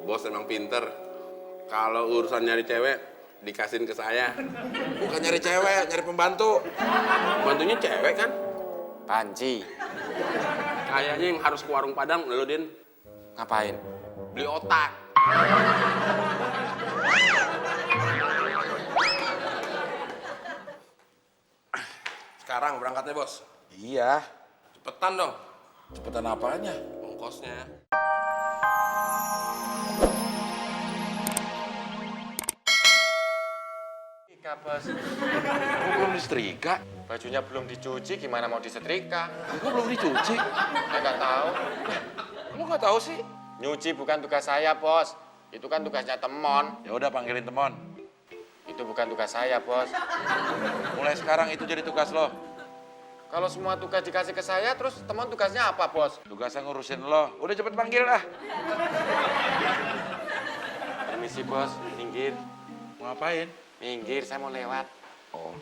Bos emang pinter. Kalau urusan nyari cewek, dikasihin ke saya. Bukan nyari cewek, nyari pembantu. Bantunya cewek kan? Panci. Kayaknya yang harus ke warung Padang, lo Din. Ngapain? Beli otak. Sekarang berangkatnya, Bos. Iya. Cepetan dong, Cepetan apanya? ongkosnya. Setrika, Bos. Kok belum disetrika? Bajunya belum dicuci, gimana mau disetrika? Kok belum dicuci? Saya nggak tahu. Kamu nggak tahu sih? Nyuci bukan tugas saya, Bos. Itu kan tugasnya temon. Ya udah panggilin temon. Itu bukan tugas saya, Bos. Mulai sekarang itu jadi tugas lo. Kalau semua tugas dikasih ke saya, terus temon tugasnya apa, Bos? Tugasnya ngurusin lo. Udah cepet panggil lah. Permisi, Bos. Minggir. Mau ngapain? Minggir, saya mau lewat. Oh.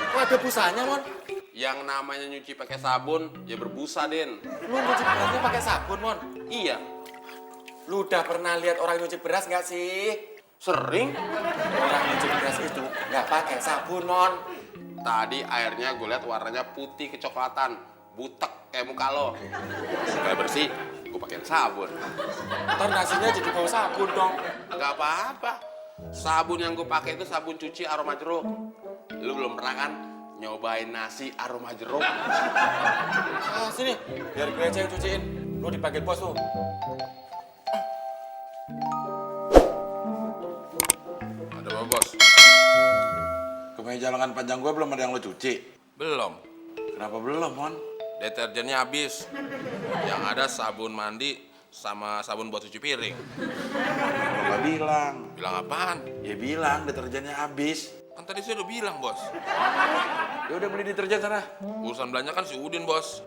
Kok ada busanya, Mon? Yang namanya nyuci pakai sabun, ya berbusa, Din. Lu nyuci berasnya pakai sabun, Mon? Iya, Lu udah pernah lihat orang nyuci beras nggak sih? sering. Orang nyuci beras itu nggak pakai sabun, Mon. Tadi airnya gue lihat warnanya putih kecoklatan, butek kayak muka lo. Supaya bersih, gue pakein sabun. Ntar nasinya jadi bau sabun dong. Gak apa-apa. Sabun yang gue pakai itu sabun cuci aroma jeruk. Lu belum pernah kan nyobain nasi aroma jeruk? Ah, sini, biar gue aja yang cuciin. Lu dipanggil bos tuh. Ada apa, Bos? Kemeja lengan panjang gue belum ada yang lo cuci. Belum. Kenapa belum, Mon? Deterjennya habis. Yang ada sabun mandi sama sabun buat cuci piring. Kalau nggak bilang. Bilang apaan? Ya bilang deterjennya habis. Kan tadi saya udah bilang, Bos. Ya udah beli deterjen sana. Urusan belanja kan si Udin, Bos.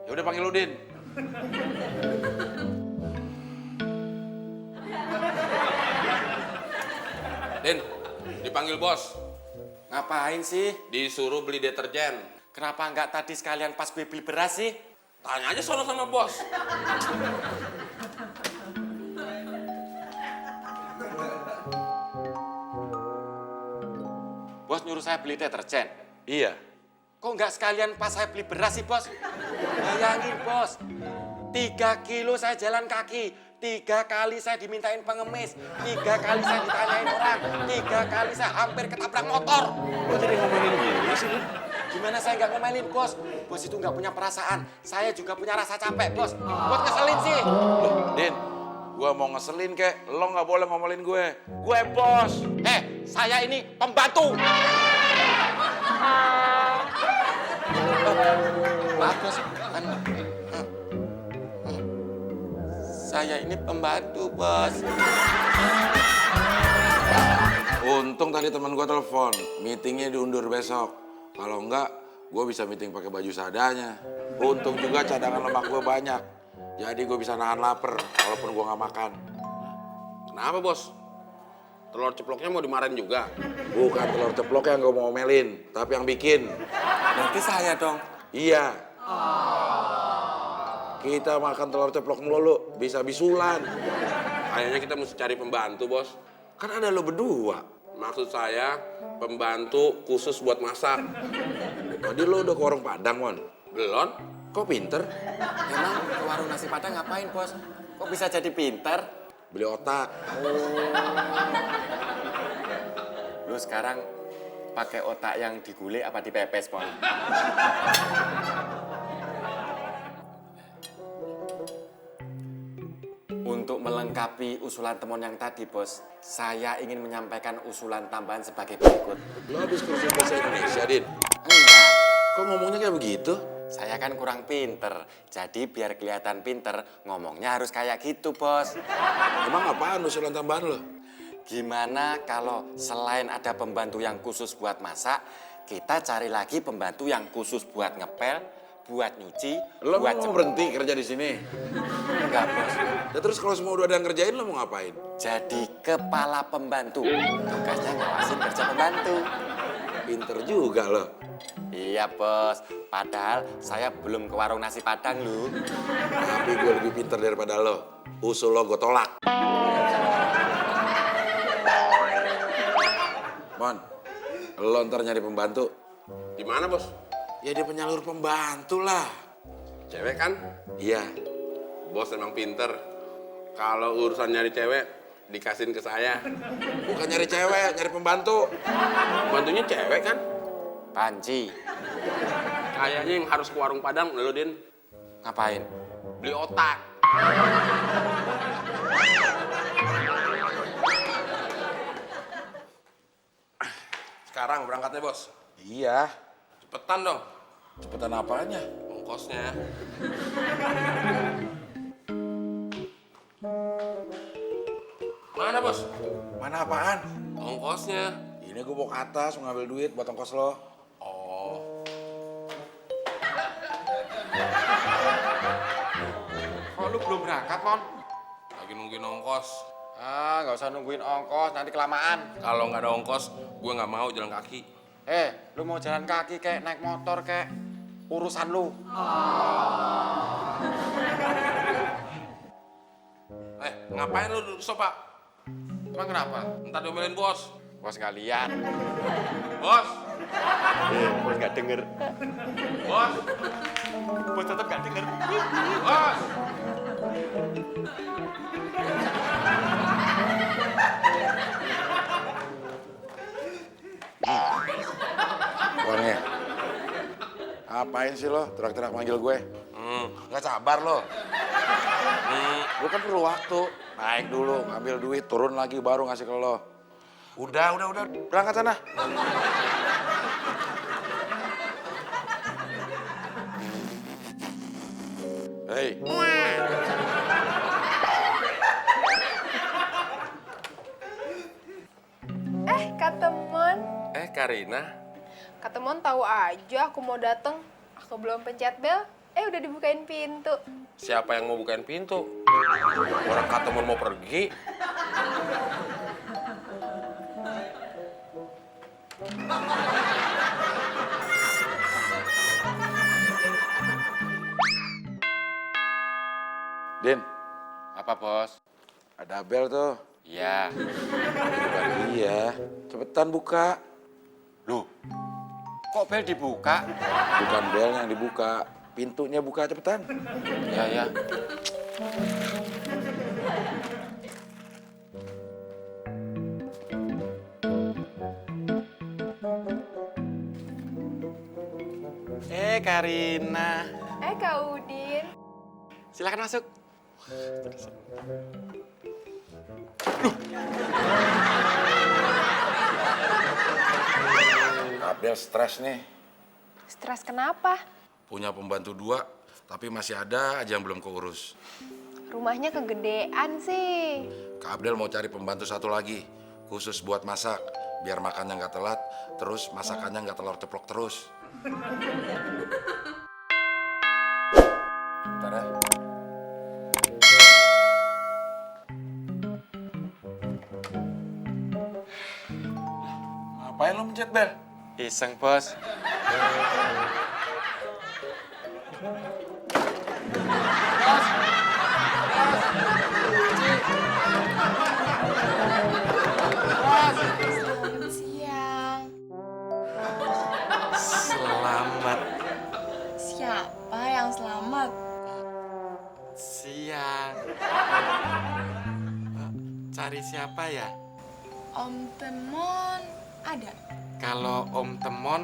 Ya udah panggil Udin. Din, dipanggil Bos. Ngapain sih? Disuruh beli deterjen. Kenapa nggak tadi sekalian pas gue beli beras sih? Tanya aja sono sama Bos. Bos nyuruh saya beli deterjen. Iya. Kok nggak sekalian pas saya beli beras sih, Bos? Bayangin, Bos. 3 kilo saya jalan kaki. 3 kali saya dimintain pengemis. 3 kali saya ditanyain orang. 3 kali saya hampir ketabrak motor. Lo jadi ngomelin gue sih, Din? Gimana saya nggak ngomelin, Bos? Bos itu nggak punya perasaan. Saya juga punya rasa capek, Bos. Bos ngeselin sih. Loh, Din, gue mau ngeselin kek, lo nggak boleh ngomelin gue. Gue bos. Saya ini pembantu. Maaf, Bos. Saya ini pembantu, Bos. Untung tadi teman gue telepon, meetingnya diundur besok. Kalau enggak, gue bisa meeting pakai baju seadanya. Untung juga cadangan lemak gue banyak. Jadi gue bisa nahan lapar, walaupun gue nggak makan. Kenapa, Bos? Telur ceploknya mau dimarahin juga? Bukan telur ceplok yang gue mau omelin, tapi yang bikin. Berarti saya dong. Iya. Kita makan telur ceplok melulu, bisa bisulan. Kayaknya kita mesti cari pembantu, Bos. Kan ada lo berdua. Maksud saya, pembantu khusus buat masak. Tadi lo udah ke warung Padang, Mon. Belum? Kok pinter? Emang ke warung nasi Padang ngapain, Bos? Kok bisa jadi pinter? Beli otak. Lu sekarang pakai otak yang digulai apa dipepes, Pon? Untuk melengkapi usulan temon yang tadi, Bos, saya ingin menyampaikan usulan tambahan sebagai berikut. Lo habis kursus bahasa Indonesia, Din? Enggak, Kok ngomongnya kayak begitu? saya kan kurang pinter. Jadi biar kelihatan pinter, ngomongnya harus kayak gitu, Bos. Emang apaan usulan tambahan lo? Gimana kalau selain ada pembantu yang khusus buat masak, kita cari lagi pembantu yang khusus buat ngepel, buat nyuci, Lo buat mau berhenti kerja di sini? Enggak, Bos. Ya terus kalau semua udah ada yang ngerjain lo mau ngapain? Jadi kepala pembantu. Tugasnya ngawasin kerja pembantu. Pinter juga lo. Iya, Bos. Padahal saya belum ke warung nasi Padang, lu. Tapi gue lebih pinter daripada lo. Usul lo gue tolak. Mon, lo ntar nyari pembantu. Di mana, Bos? Ya dia penyalur pembantu lah. Cewek kan? Iya. Bos emang pinter. Kalau urusan nyari cewek, dikasihin ke saya. Bukan nyari cewek, nyari pembantu. Bantunya cewek kan? Panci. Kayaknya yang harus ke warung Padang, lo, Din. Ngapain? Beli otak. Sekarang berangkatnya, Bos. Iya. Cepetan dong, Cepetan apanya? ongkosnya. Mana, Bos? Mana apaan? Ongkosnya. Ini gue mau ke atas, mau ngambil duit buat ongkos lo. Oh, Kok lu belum berangkat, Mon? lagi nungguin ongkos. Ah, nggak usah nungguin ongkos, nanti kelamaan. Kalau nggak ada ongkos, gue nggak mau jalan kaki. Lu mau jalan kaki kayak naik motor kayak urusan lu. Ngapain lu duduk sofa? Emang kenapa? Ntar diomelin bos. Bos nggak lihat. Bos, Bos nggak denger. bos, Bos tetap nggak denger. bos. Uangnya. Apain sih lo? Terak-terak manggil gue. Nggak sabar lo. Gue kan perlu waktu. Naik dulu, ngambil duit, turun lagi baru ngasih ke lo. Udah. Berangkat sana. Hei. Kak Temon. Karina, Kak Temon tahu aja aku mau dateng. Aku belum pencet bel, udah dibukain pintu. siapa yang mau bukain pintu? Orang Katemon mau pergi. Din, Apa, Bos? ada bel tuh. Iya. Bukan iya. Cepetan buka. Loh, kok bel dibuka? Bukan bel yang dibuka. Pintunya buka cepetan. Ya. Karina. Kak Udin. Silakan masuk. Abdel stres nih. Stres kenapa? Punya pembantu 2, tapi masih ada aja yang belum keurus. Rumahnya kegedean sih. Kak Abdel mau cari pembantu 1 lagi, khusus buat masak. Biar makannya nggak telat, terus masakannya nggak telur ceplok terus. Bentar ya. Ngapain lo mencet bel? Iseng, Bos. Selamat siang. Selamat Siapa yang selamat? siang. Cari siapa ya? Om Temon ada? Kalau Om Temon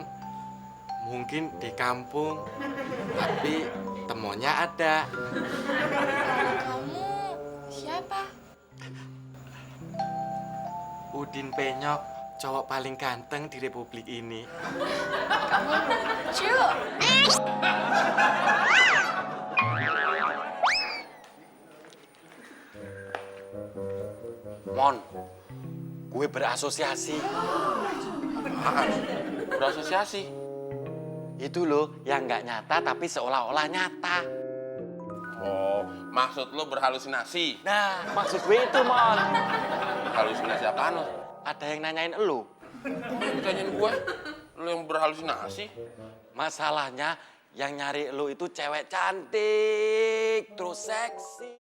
mungkin di kampung, tapi temonnya ada. Kamu siapa? Udin Penyok, cowok paling ganteng di Republik ini. Kamu lucu. Mon, gue berasosiasi. Berasosiasi. Itu loh, yang nggak nyata tapi seolah-olah nyata. Oh, maksud lo berhalusinasi? Nah, maksud gue itu, Mon. Halusinasi apaan lo? Ada yang nanyain elu. Yang ditanyain gue, lo yang berhalusinasi? Masalahnya yang nyari elu itu cewek cantik, terus seksi.